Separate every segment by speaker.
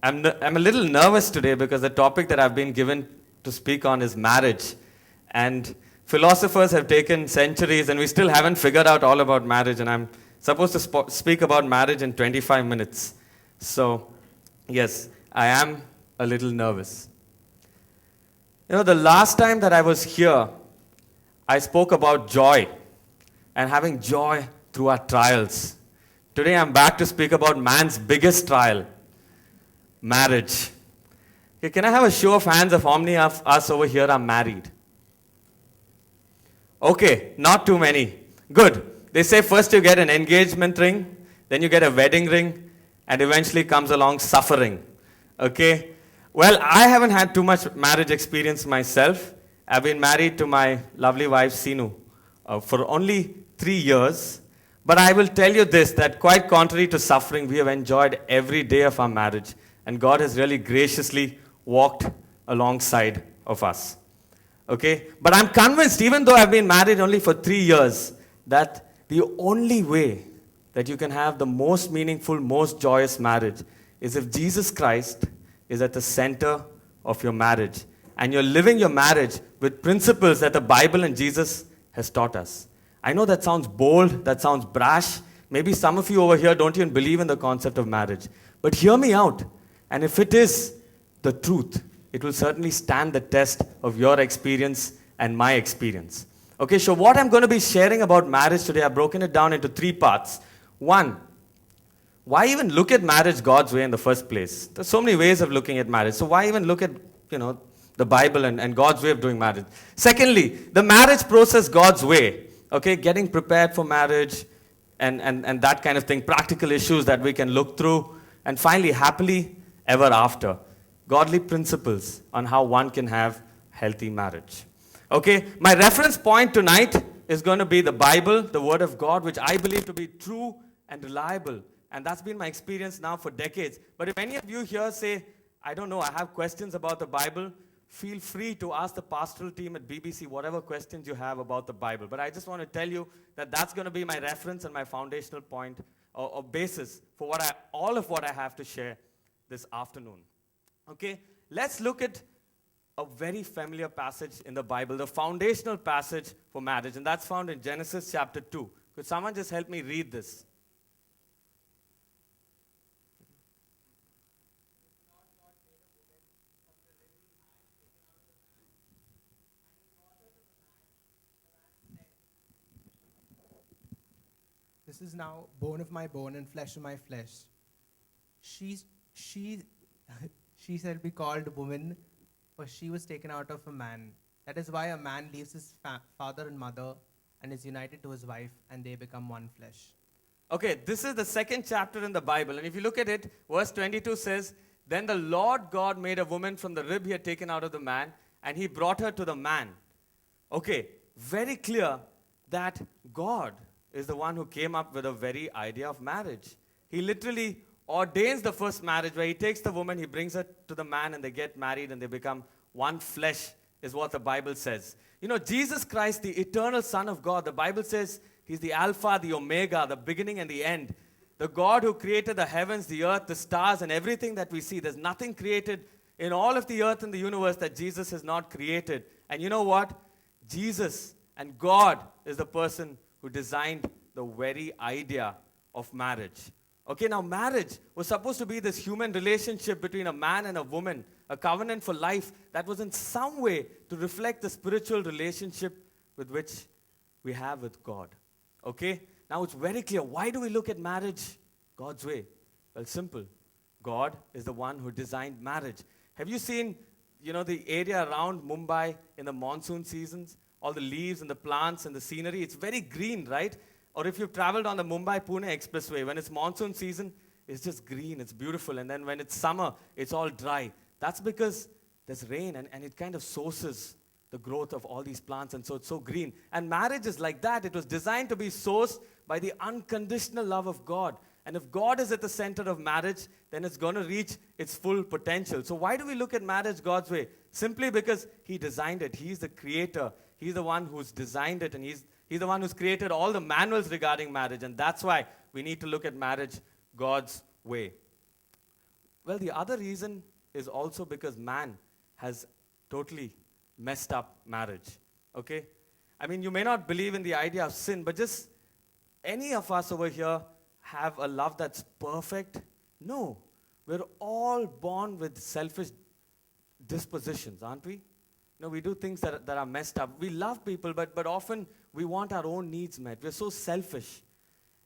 Speaker 1: I'm a little nervous today because the topic that I've been given to speak on is marriage. And philosophers have taken centuries, and we still haven't figured out all about marriage. And I'm supposed to speak about marriage in 25 minutes. So, yes, I am a little nervous. The last time that I was here, I spoke about joy and having joy through our trials. Today I'm back to speak about man's biggest trial, marriage. Okay, can I have a show of hands of how many of us over here are married? Okay, not too many. Good. They say first you get an engagement ring, then you get a wedding ring, and eventually comes along suffering. Okay? Well, I haven't had too much marriage experience myself. I've been married to my lovely wife, Sinu, for only 3 years. But I will tell you this, that quite contrary to suffering, we have enjoyed every day of our marriage. And God has really graciously walked alongside of us. Okay? But I'm convinced, even though I've been married only for 3 years, that the only way that you can have the most meaningful, most joyous marriage is if Jesus Christ is at the center of your marriage. And you're living your marriage with principles that the Bible and Jesus has taught us. I know that sounds bold, that sounds brash. Maybe some of you over here don't even believe in the concept of marriage. But hear me out. And if it is the truth, it will certainly stand the test of your experience and my experience. Okay, so what I'm going to be sharing about marriage today, I've broken it down into 3 parts. 1, why even look at marriage God's way in the first place? There's so many ways of looking at marriage. So why even look at, the Bible and God's way of doing marriage? Secondly, the marriage process God's way. Okay, getting prepared for marriage and that kind of thing. Practical issues that we can look through. And finally, happily ever after. Godly principles on how one can have healthy marriage. Okay, my reference point tonight is going to be the Bible, the Word of God, which I believe to be true and reliable. And that's been my experience now for decades. But if any of you here say, I don't know, I have questions about the Bible, feel free to ask the pastoral team at BBC whatever questions you have about the Bible. But I just want to tell you that that's going to be my reference and my foundational point or basis for all of what I have to share this afternoon. Okay, let's look at a very familiar passage in the Bible, the foundational passage for marriage, and that's found in Genesis chapter 2. Could someone just help me read this?
Speaker 2: This is now bone of my bone and flesh of my flesh. She shall be called woman, for she was taken out of a man. That is why a man leaves his father and mother and is united to his wife, and they become one flesh.
Speaker 1: Okay, this is the second chapter in the Bible. And if you look at it, verse 22 says, Then the Lord God made a woman from the rib he had taken out of the man, and he brought her to the man. Okay, very clear that God is the one who came up with the very idea of marriage. He literally ordains the first marriage where he takes the woman, he brings her to the man, and they get married and they become one flesh, is what the Bible says. Jesus Christ, the eternal Son of God, the Bible says he's the Alpha, the Omega, the beginning and the end. The God who created the heavens, the earth, the stars, and everything that we see. There's nothing created in all of the earth and the universe that Jesus has not created. And you know what? Jesus and God is the person who designed the very idea of marriage. Okay, now marriage was supposed to be this human relationship between a man and a woman, a covenant for life that was in some way to reflect the spiritual relationship with which we have with God. Okay, now it's very clear. Why do we look at marriage God's way? Well, simple. God is the one who designed marriage. Have you seen, the area around Mumbai in the monsoon seasons? All the leaves and the plants and the scenery. It's very green, right? Or if you've traveled on the Mumbai-Pune expressway, when it's monsoon season, it's just green, it's beautiful. And then when it's summer, it's all dry. That's because there's rain and it kind of sources the growth of all these plants, and so it's so green. And marriage is like that. It was designed to be sourced by the unconditional love of God. And if God is at the center of marriage, then it's going to reach its full potential. So why do we look at marriage God's way? Simply because He designed it. He's the creator. He's the one who's designed it, and He's the one who's created all the manuals regarding marriage. And that's why we need to look at marriage God's way. Well, the other reason is also because man has totally messed up marriage. Okay? I mean, you may not believe in the idea of sin, but just any of us over here have a love that's perfect? No. We're all born with selfish dispositions, aren't we? No, we do things that are messed up. We love people, but often we want our own needs met. We're so selfish.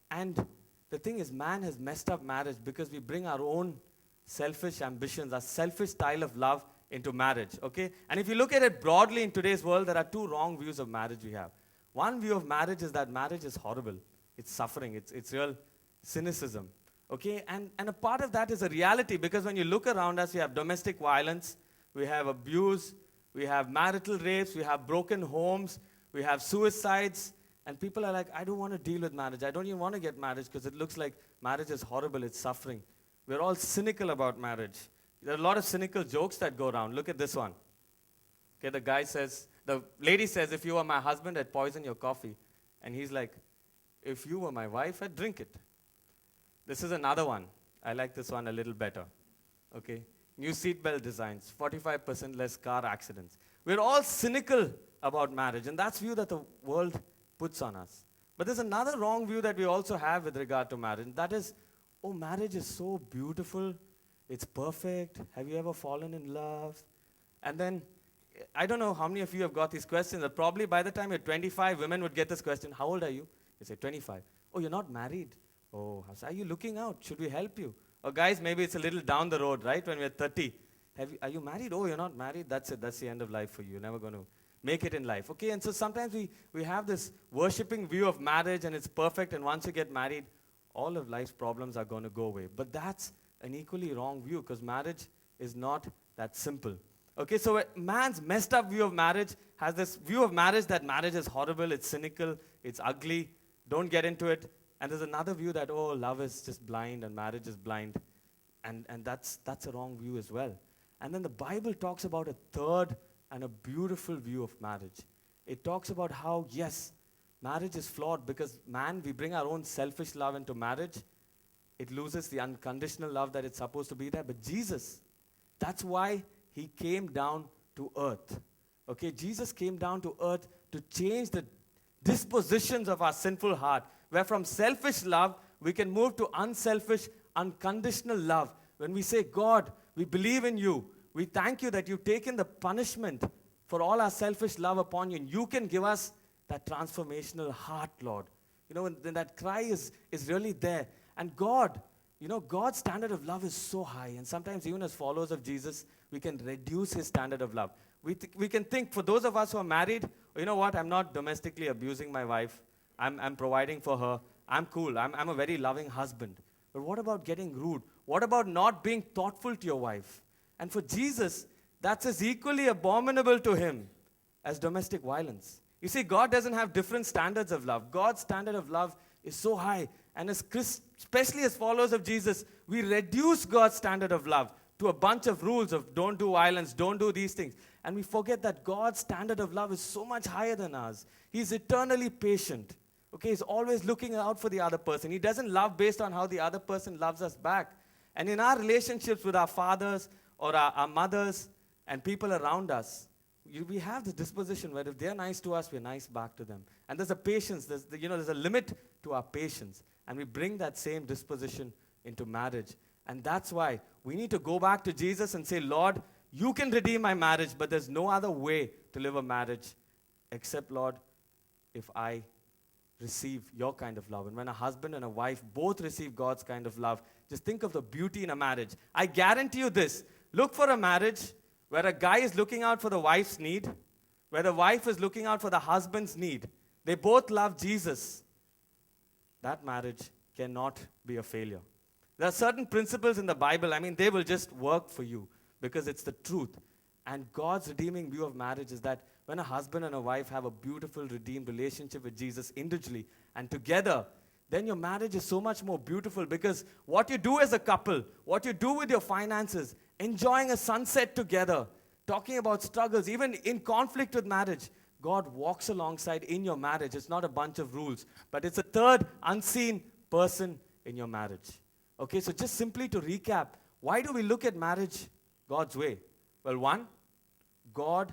Speaker 1: And the thing is, man has messed up marriage because we bring our own selfish ambitions, our selfish style of love into marriage, okay? And if you look at it broadly in today's world, there are two wrong views of marriage we have. One view of marriage is that marriage is horrible. It's suffering. It's real cynicism, okay? And a part of that is a reality because when you look around us, we have domestic violence, we have abuse, we have marital rapes, we have broken homes, we have suicides, and people are like, I don't want to deal with marriage. I don't even want to get married because it looks like marriage is horrible, it's suffering. We're all cynical about marriage. There are a lot of cynical jokes that go around. Look at this one. Okay, the lady says, if you were my husband, I'd poison your coffee. And he's like, if you were my wife, I'd drink it. This is another one. I like this one a little better. Okay, new seatbelt designs, 45% less car accidents. We're all cynical about marriage, and that's view that the world puts on us. But there's another wrong view that we also have with regard to marriage, and that is, oh, marriage is so beautiful, it's perfect. Have you ever fallen in love? And then, I don't know how many of you have got these questions, but probably by the time you're 25, women would get this question, how old are you? You say, 25. Oh, you're not married. Oh, are you looking out? Should we help you? Or guys, maybe it's a little down the road, right? When we're 30. Are you married? Oh, you're not married? That's it. That's the end of life for you. You're never going to make it in life. Okay, and so sometimes we have this worshipping view of marriage and it's perfect, and once you get married, all of life's problems are going to go away. But that's an equally wrong view because marriage is not that simple. Okay, so man's messed up view of marriage has this view of marriage that marriage is horrible, it's cynical, it's ugly, don't get into it. And there's another view that, oh, love is just blind and marriage is blind. And that's a wrong view as well. And then the Bible talks about a third and a beautiful view of marriage. It talks about how, yes, marriage is flawed because we bring our own selfish love into marriage. It loses the unconditional love that it's supposed to be there. But Jesus, that's why he came down to earth. Okay, Jesus came down to earth to change the dispositions of our sinful heart, where from selfish love, we can move to unselfish, unconditional love. When we say, God, we believe in you. We thank you that you've taken the punishment for all our selfish love upon you. And you can give us that transformational heart, Lord. You know, when that cry is really there. And God, you know, God's standard of love is so high. And sometimes even as followers of Jesus, we can reduce his standard of love. We can think, for those of us who are married, you know what, I'm not domestically abusing my wife. I'm providing for her. I'm cool. I'm a very loving husband. But what about getting rude? What about not being thoughtful to your wife? And for Jesus, that's as equally abominable to him as domestic violence. You see, God doesn't have different standards of love. God's standard of love is so high. And especially as followers of Jesus, we reduce God's standard of love to a bunch of rules of don't do violence, don't do these things. And we forget that God's standard of love is so much higher than ours. He's eternally patient. Okay, he's always looking out for the other person. He doesn't love based on how the other person loves us back. And in our relationships with our fathers or our mothers and people around us, we have the disposition where if they're nice to us, we're nice back to them. And there's a patience, there's a limit to our patience. And we bring that same disposition into marriage. And that's why we need to go back to Jesus and say, Lord, you can redeem my marriage, but there's no other way to live a marriage except, Lord, if I receive your kind of love. And when a husband and a wife both receive God's kind of love, just think of the beauty in a marriage. I guarantee you this. Look for a marriage where a guy is looking out for the wife's need, where the wife is looking out for the husband's need. They both love Jesus. That marriage cannot be a failure. There are certain principles in the Bible, they will just work for you because it's the truth. And God's redeeming view of marriage is that when a husband and a wife have a beautiful, redeemed relationship with Jesus individually and together, then your marriage is so much more beautiful because what you do as a couple, what you do with your finances, enjoying a sunset together, talking about struggles, even in conflict with marriage, God walks alongside in your marriage. It's not a bunch of rules, but it's a third unseen person in your marriage. Okay, so just simply to recap, why do we look at marriage God's way? Well, one, God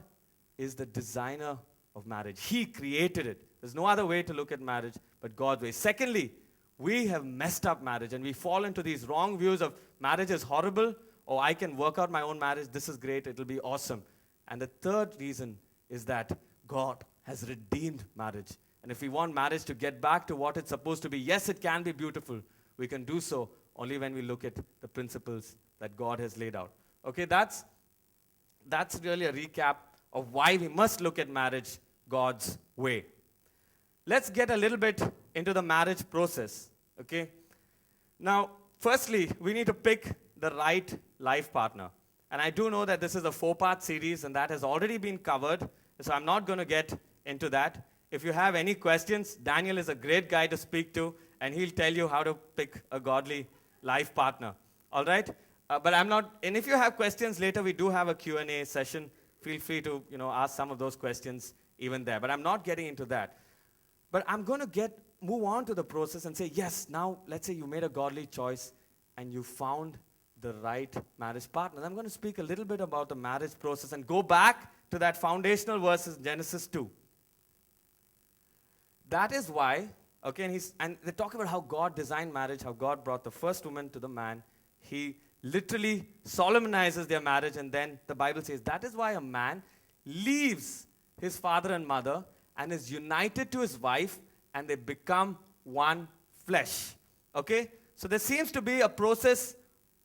Speaker 1: is the designer of marriage. He created it. There's no other way to look at marriage but God's way. Secondly, we have messed up marriage and we fall into these wrong views of marriage is horrible, or I can work out my own marriage, this is great, it'll be awesome. And the third reason is that God has redeemed marriage. And if we want marriage to get back to what it's supposed to be, yes, it can be beautiful. We can do so only when we look at the principles that God has laid out. Okay, that's really a recap of why we must look at marriage God's way. Let's get a little bit into the marriage process. Okay? Now, firstly, we need to pick the right life partner. And I do know that this is a 4-part series and that has already been covered, so I'm not going to get into that. If you have any questions, Daniel is a great guy to speak to, and he'll tell you how to pick a godly life partner. All right? But I'm not, and if you have questions later, we do have a Q&A session. Feel free to, ask some of those questions even there. But I'm not getting into that. But I'm going to move on to the process and say, yes, now let's say you made a godly choice and you found the right marriage partner. I'm going to speak a little bit about the marriage process and go back to that foundational verse in Genesis 2. That is why, okay, and they talk about how God designed marriage, how God brought the first woman to the man. He literally solemnizes their marriage, and then the Bible says that is why a man leaves his father and mother and is united to his wife, and they become one flesh. Okay? So there seems to be a process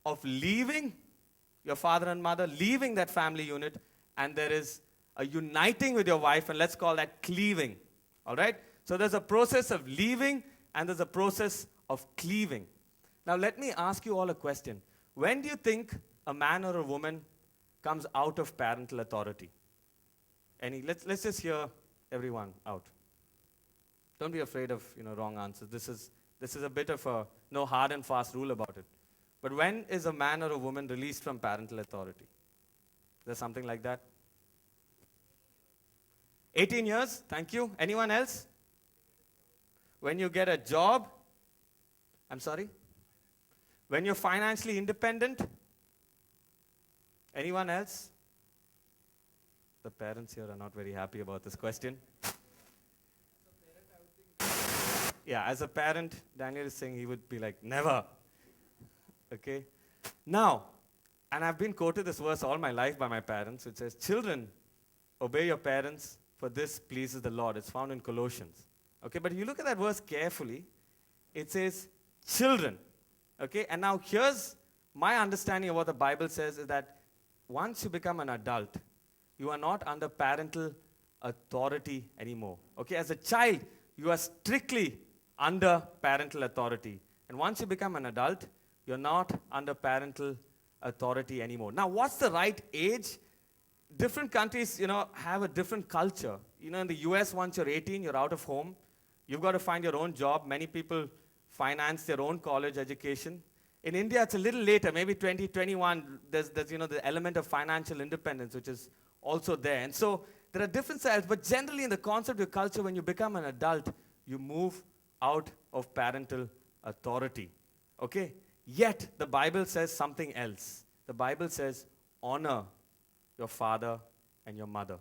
Speaker 1: of leaving your father and mother, leaving that family unit, and there is a uniting with your wife, and let's call that cleaving. All right? So there's a process of leaving, and there's a process of cleaving. Now let me ask you all a question. When do you think a man or a woman comes out of parental authority? Let's just hear everyone out. Don't be afraid of wrong answers. This is a bit of a no hard and fast rule about it. But when is a man or a woman released from parental authority? Is there something like that? 18 years? Thank you. Anyone else? When you get a job? I'm sorry? When you're financially independent? Anyone else? The parents here are not very happy about this question. Yeah, as a parent, Daniel is saying he would be like, never. Okay? Now, and I've been quoted this verse all my life by my parents, which says, children, obey your parents, for this pleases the Lord. It's found in Colossians. Okay, but if you look at that verse carefully, it says, children. Okay, and now here's my understanding of what the Bible says is that once you become an adult, you are not under parental authority anymore. Okay, as a child, you are strictly under parental authority. And once you become an adult, you're not under parental authority anymore. Now, what's the right age? Different countries, have a different culture. In the US, once you're 18, you're out of home. You've got to find your own job. Many people finance their own college education. In India, it's a little later, maybe 2021. There's the element of financial independence, which is also there. And so there are different styles, but generally in the concept of culture, when you become an adult, you move out of parental authority. Okay? Yet, the Bible says something else. The Bible says, honor your father and your mother.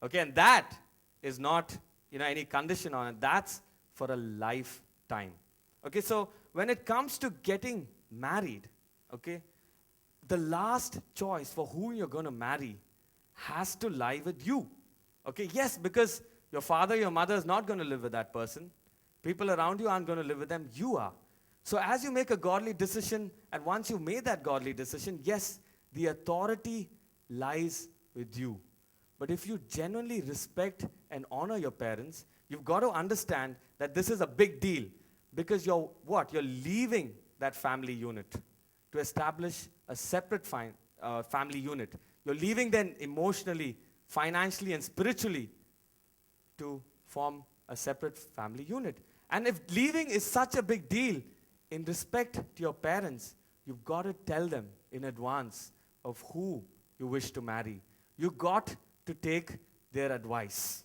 Speaker 1: Okay, and that is not, any condition on it. That's for a lifetime. Okay, so when it comes to getting married, okay, the last choice for who you're going to marry has to lie with you. Okay, yes, because your father, your mother is not going to live with that person. People around you aren't going to live with them. You are. So as you make a godly decision, and once you've made that godly decision, yes, the authority lies with you. But if you genuinely respect and honor your parents, you've got to understand that this is a big deal. Because you're leaving that family unit to establish a separate family unit. You're leaving them emotionally, financially, and spiritually to form a separate family unit. And if leaving is such a big deal, in respect to your parents, you've got to tell them in advance of who you wish to marry. You got to take their advice.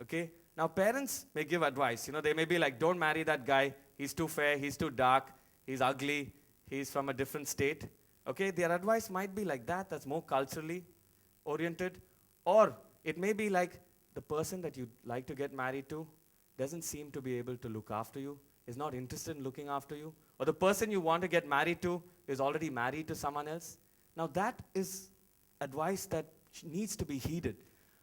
Speaker 1: Okay? Now, parents may give advice. They may be like, don't marry that guy. He's too fair. He's too dark. He's ugly. He's from a different state. Okay, their advice might be like that, that's more culturally oriented. Or it may be like the person that you'd like to get married to doesn't seem to be able to look after you, is not interested in looking after you. Or the person you want to get married to is already married to someone else. Now, that is advice that needs to be heeded.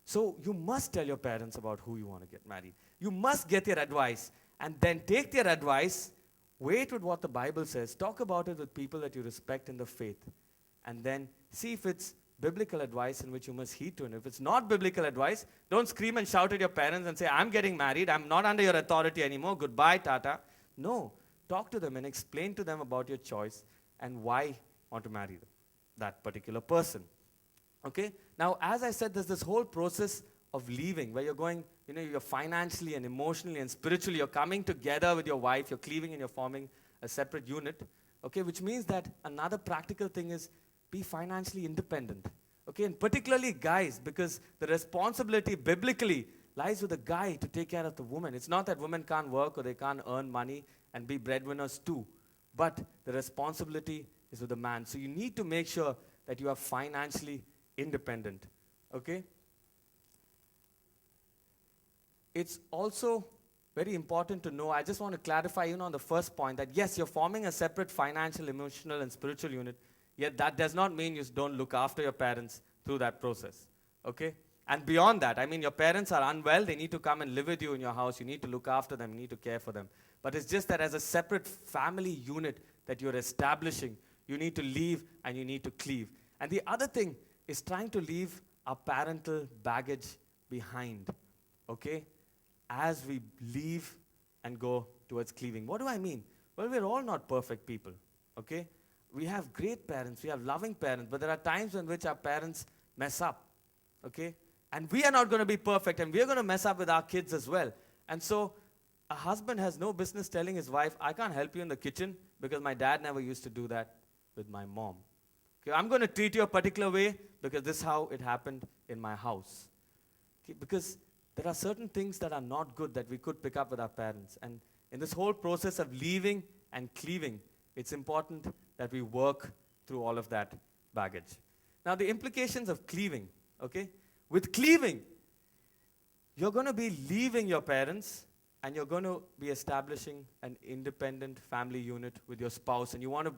Speaker 1: So, you must tell your parents about who you want to get married. You must get their advice and then take their advice, wait with what the Bible says, talk about it with people that you respect in the faith, and then see if it's biblical advice in which you must heed to. And if it's not biblical advice, don't scream and shout at your parents and say, I'm getting married, I'm not under your authority anymore, goodbye, tata. No, talk to them and explain to them about your choice and why you want to marry that particular person. Okay? Now, as I said, there's this whole process of leaving where you're going, you're financially and emotionally and spiritually, you're coming together with your wife, you're cleaving and you're forming a separate unit. Okay? Which means that another practical thing is be financially independent. Okay? And particularly guys, because the responsibility biblically lies with the guy to take care of the woman. It's not that women can't work or they can't earn money and be breadwinners too. But the responsibility is with the man. So you need to make sure that you are financially independent. Okay? It's also very important to know, I just want to clarify on the first point that yes, you're forming a separate financial, emotional, and spiritual unit, yet that does not mean you don't look after your parents through that process. Okay? And beyond that, your parents are unwell, they need to come and live with you in your house, you need to look after them, you need to care for them. But it's just that as a separate family unit that you're establishing, you need to leave and you need to cleave. And the other thing is trying to leave our parental baggage behind. Okay? As we leave and go towards cleaving. What do I mean? Well, we're all not perfect people. Okay? We have great parents, we have loving parents, but there are times in which our parents mess up. Okay? And we are not going to be perfect, and we are going to mess up with our kids as well. And so, a husband has no business telling his wife, I can't help you in the kitchen because my dad never used to do that with my mom. Okay? I'm going to treat you a particular way because this is how it happened in my house. Okay? Because there are certain things that are not good that we could pick up with our parents. And in this whole process of leaving and cleaving, it's important that we work through all of that baggage. Now, the implications of cleaving, okay? With cleaving, you're going to be leaving your parents and you're going to be establishing an independent family unit with your spouse. And you want to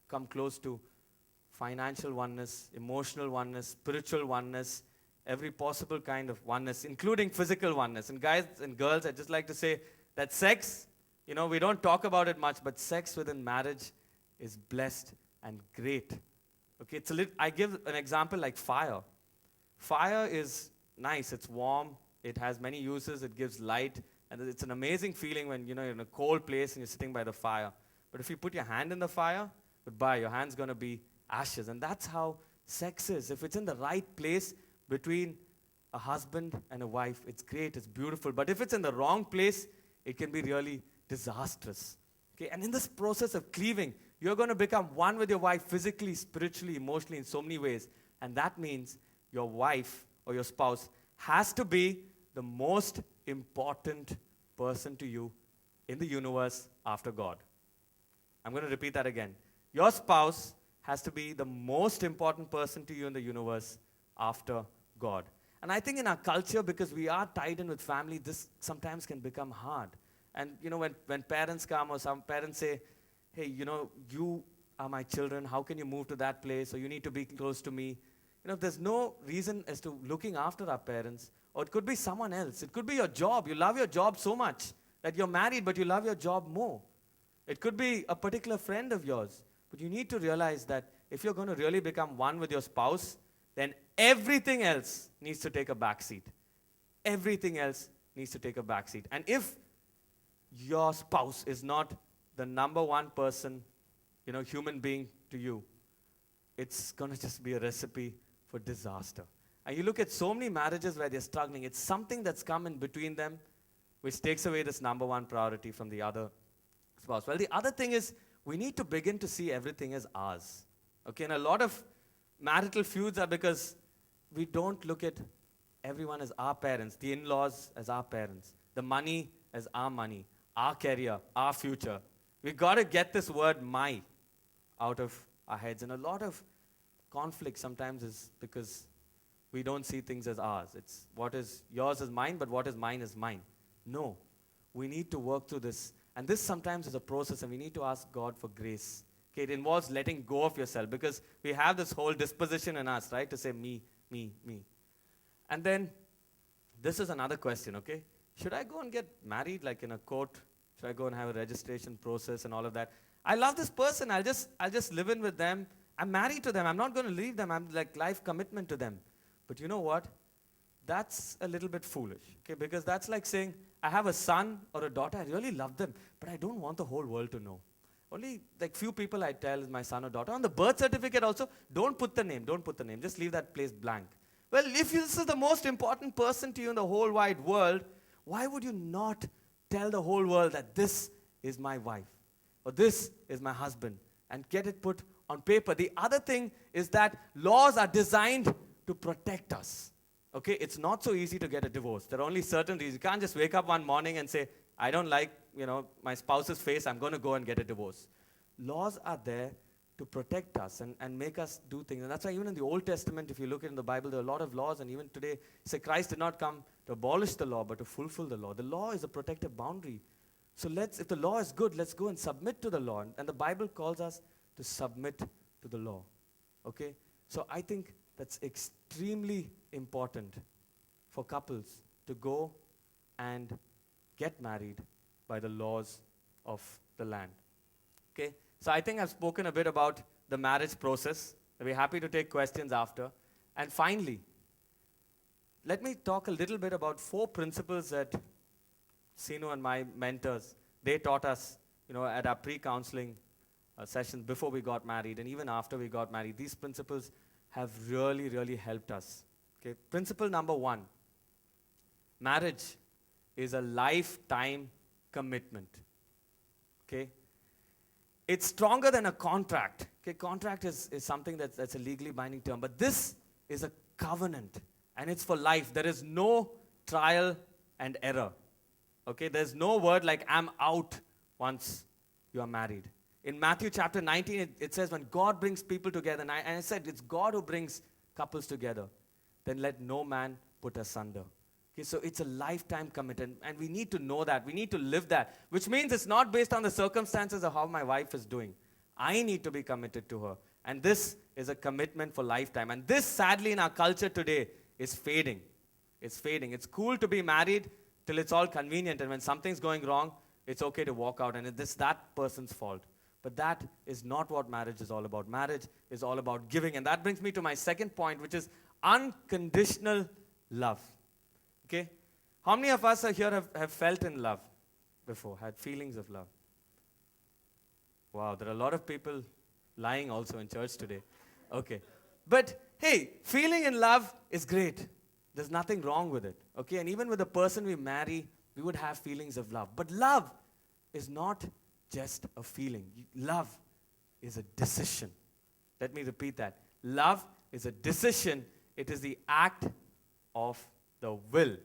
Speaker 1: come close to financial oneness, emotional oneness, spiritual oneness, every possible kind of oneness, including physical oneness. And guys and girls, I'd just like to say that sex, we don't talk about it much, but sex within marriage is blessed and great. Okay, I give an example like fire. Fire is nice, it's warm, it has many uses, it gives light, and it's an amazing feeling when you're in a cold place and you're sitting by the fire. But if you put your hand in the fire, goodbye, your hand's going to be ashes. And that's how sex is. If it's in the right place between a husband and a wife, it's great, it's beautiful. But if it's in the wrong place, it can be really disastrous. Okay? And in this process of cleaving, you're going to become one with your wife physically, spiritually, emotionally, in so many ways. And that means your wife or your spouse has to be the most important person to you in the universe after God. I'm going to repeat that again. Your spouse has to be the most important person to you in the universe after God. And I think in our culture, because we are tied in with family, this sometimes can become hard. And when parents come or some parents say, hey, you are my children, how can you move to that place, or you need to be close to me. There's no reason as to looking after our parents, or it could be someone else. It could be your job. You love your job so much that you're married, but you love your job more. It could be a particular friend of yours. But you need to realize that if you're going to really become one with your spouse, then everything else needs to take a back seat. Everything else needs to take a back seat. And if your spouse is not the number one person, human being to you, it's going to just be a recipe for disaster. And you look at so many marriages where they're struggling. It's something that's come in between them, which takes away this number one priority from the other spouse. Well, the other thing is we need to begin to see everything as ours. Okay, and a lot of marital feuds are because we don't look at everyone as our parents, the in-laws as our parents, the money as our money, our career, our future. We've got to get this word "my" out of our heads. And a lot of conflict sometimes is because we don't see things as ours. It's what is yours is mine, but what is mine is mine. No. We need to work through this. And this sometimes is a process, and we need to ask God for grace. Okay, it involves letting go of yourself, because we have this whole disposition in us, right, to say me, me, me. And then this is another question, okay? Should I go and get married like in a court? Should I go and have a registration process and all of that? I love this person. I'll just live in with them. I'm married to them. I'm not going to leave them. I'm like life commitment to them. But you know what? That's a little bit foolish, okay? Because that's like saying, I have a son or a daughter. I really love them, but I don't want the whole world to know. Only like few people I tell is my son or daughter. On the birth certificate also, don't put the name. Don't put the name. Just leave that place blank. Well, if this is the most important person to you in the whole wide world, why would you not tell the whole world that this is my wife or this is my husband and get it put on paper? The other thing is that laws are designed to protect us. Okay, it's not so easy to get a divorce. There are only certain reasons. You can't just wake up one morning and say, I don't like, my spouse's face, I'm going to go and get a divorce. Laws are there to protect us and make us do things. And that's why even in the Old Testament, if you look in the Bible, there are a lot of laws. And even today, say Christ did not come to abolish the law, but to fulfill the law. The law is a protective boundary. So if the law is good, let's go and submit to the law. And the Bible calls us to submit to the law. Okay? So I think that's extremely important for couples to go and get married by the laws of the land. Okay? So I think I've spoken a bit about the marriage process. I'll be happy to take questions after. And finally, let me talk a little bit about 4 principles that Sinu and my mentors, they taught us, at our pre-counseling sessions before we got married and even after we got married. These principles have really, really helped us. Okay? Principle number 1, marriage is a lifetime commitment. Okay? It's stronger than a contract. Okay? Contract is something that's a legally binding term, but this is a covenant, and it's for life. There is no trial and error. Okay? There's no word like I'm out once you are married. In Matthew chapter 19, it says when God brings people together, and I said it's God who brings couples together, then let no man put asunder. Okay, so it's a lifetime commitment, and we need to know that. We need to live that, which means it's not based on the circumstances of how my wife is doing. I need to be committed to her, and this is a commitment for lifetime. And this, sadly, in our culture today, is fading. It's fading. It's cool to be married till it's all convenient, and when something's going wrong, it's okay to walk out, and it's that person's fault. But that is not what marriage is all about. Marriage is all about giving. And that brings me to my second point, which is unconditional love. Okay? How many of us here have felt in love before, had feelings of love? Wow, there are a lot of people lying also in church today. Okay. But hey, feeling in love is great. There's nothing wrong with it. Okay? And even with the person we marry, we would have feelings of love. But love is not just a feeling. Love is a decision. Let me repeat that. Love is a decision. It is the act of the will.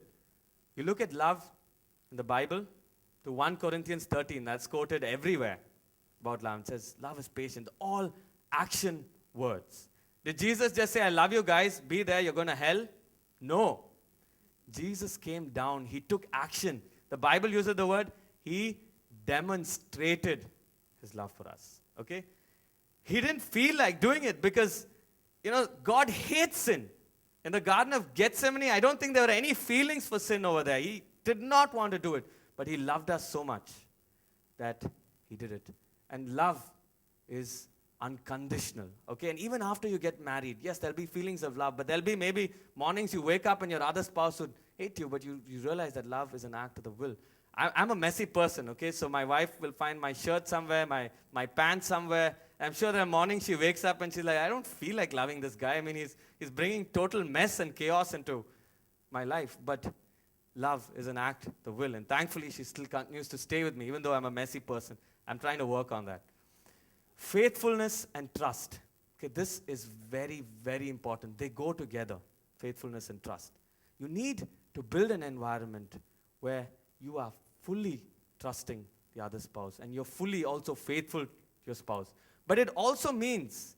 Speaker 1: You look at love in the Bible, to 1 Corinthians 13, that's quoted everywhere about love. It says, love is patient. All action words. Did Jesus just say, I love you guys, be there, you're going to hell? No. Jesus came down. He took action. The Bible uses the word, he demonstrated his love for us. Okay? He didn't feel like doing it because, God hates sin. In the Garden of Gethsemane, I don't think there were any feelings for sin over there. He did not want to do it. But he loved us so much that he did it. And love is unconditional. Okay? And even after you get married, yes, there'll be feelings of love, but there'll be maybe mornings you wake up and your other spouse would hate you, but you realize that love is an act of the will. I'm a messy person, okay? So my wife will find my shirt somewhere, my pants somewhere. I'm sure there are mornings she wakes up and she's like, I don't feel like loving this guy. I mean, he's bringing total mess and chaos into my life. But love is an act of the will. And thankfully, she still continues to stay with me, even though I'm a messy person. I'm trying to work on that. Faithfulness and trust. Okay, this is very, very important. They go together, faithfulness and trust. You need to build an environment where you are fully trusting the other spouse and you're fully also faithful to your spouse. But it also means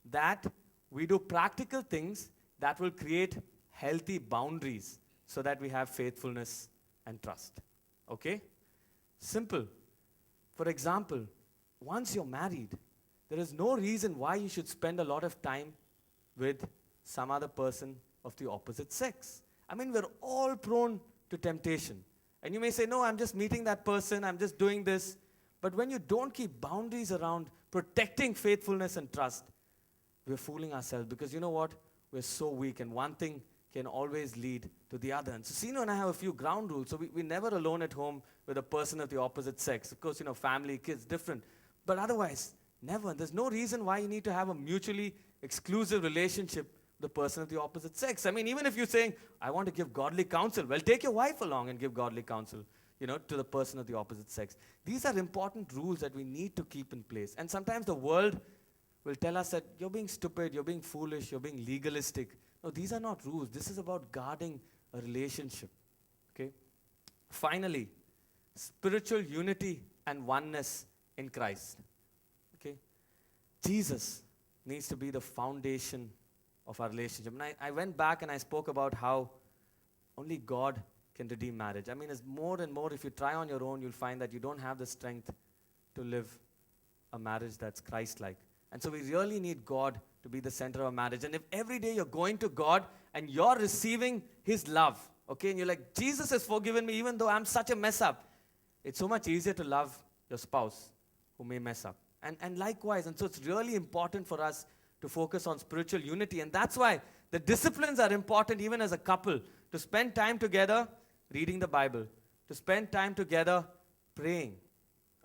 Speaker 1: that we do practical things that will create healthy boundaries so that we have faithfulness and trust. Okay? Simple. For example, once you're married, there is no reason why you should spend a lot of time with some other person of the opposite sex. I mean, we're all prone to temptation. And you may say, no, I'm just meeting that person, I'm just doing this. But when you don't keep boundaries around protecting faithfulness and trust, we're fooling ourselves because you know what? We're so weak, and one thing can always lead to the other. And so Sino and I have a few ground rules. So we're never alone at home with a person of the opposite sex. Of course, family, kids, different. But otherwise, never. And there's no reason why you need to have a mutually exclusive relationship with the person of the opposite sex. I mean, even if you're saying, I want to give godly counsel, well, take your wife along and give godly counsel, to the person of the opposite sex. These are important rules that we need to keep in place. And sometimes the world will tell us that you're being stupid, you're being foolish, you're being legalistic. No, these are not rules. This is about guarding a relationship. Okay? Finally, spiritual unity and oneness in Christ. Okay? Jesus needs to be the foundation of our relationship. And I went back and I spoke about how only God can redeem marriage. I mean, it's more and more, if you try on your own, you'll find that you don't have the strength to live a marriage that's Christ-like. And so we really need God to be the center of our marriage. And if every day you're going to God and you're receiving His love, okay, and you're like, Jesus has forgiven me even though I'm such a mess up, it's so much easier to love your spouse who may mess up. And likewise, and so it's really important for us to focus on spiritual unity. And that's why the disciplines are important even as a couple, to spend time together reading the Bible, to spend time together praying,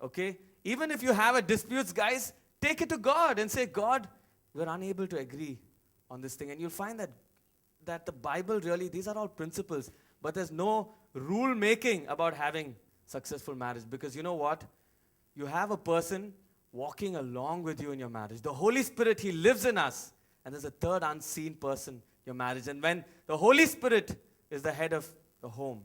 Speaker 1: okay? Even if you have a dispute, guys, take it to God and say, God, we're unable to agree on this thing. And you'll find that the Bible really, these are all principles, but there's no rule making about having successful marriage, because you know what? You have a person walking along with you in your marriage. The Holy Spirit, He lives in us. And there's a third unseen person in your marriage. And when the Holy Spirit is the head of the home,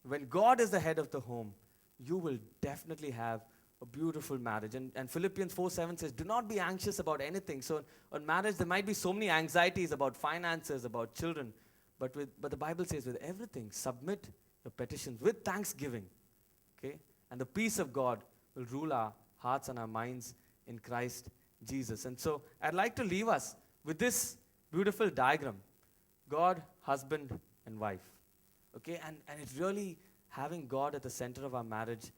Speaker 1: when God is the head of the home, you will definitely have a beautiful marriage. And Philippians 4:7 says, do not be anxious about anything. So on marriage, there might be so many anxieties about finances, about children. But the Bible says, with everything, submit your petitions with thanksgiving. Okay? And the peace of God will rule our hearts and our minds in Christ Jesus. And so I'd like to leave us with this beautiful diagram. God, husband, and wife. Okay? And it's really having God at the center of our marriage.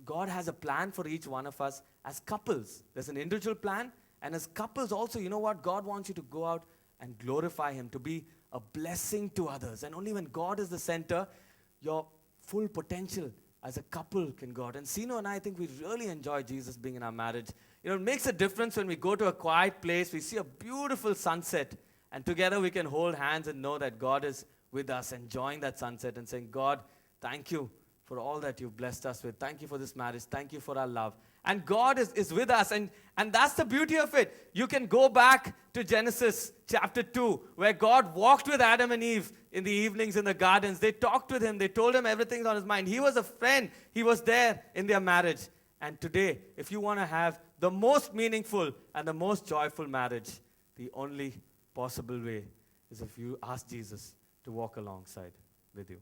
Speaker 1: God has a plan for each one of us as couples. There's an individual plan. And as couples also, you know what? God wants you to go out and glorify Him, to be a blessing to others. And only when God is the center, your full potential as a couple can go out. And Sino and I think we really enjoy Jesus being in our marriage. It makes a difference when we go to a quiet place, we see a beautiful sunset, and together we can hold hands and know that God is with us, enjoying that sunset and saying, God, thank you for all that you've blessed us with. Thank you for this marriage. Thank you for our love. And God is with us. And that's the beauty of it. You can go back to Genesis chapter 2, where God walked with Adam and Eve in the evenings in the gardens. They talked with Him. They told Him everything on His mind. He was a friend. He was there in their marriage. And today, if you want to have the most meaningful and the most joyful marriage, the only possible way is if you ask Jesus to walk alongside with you.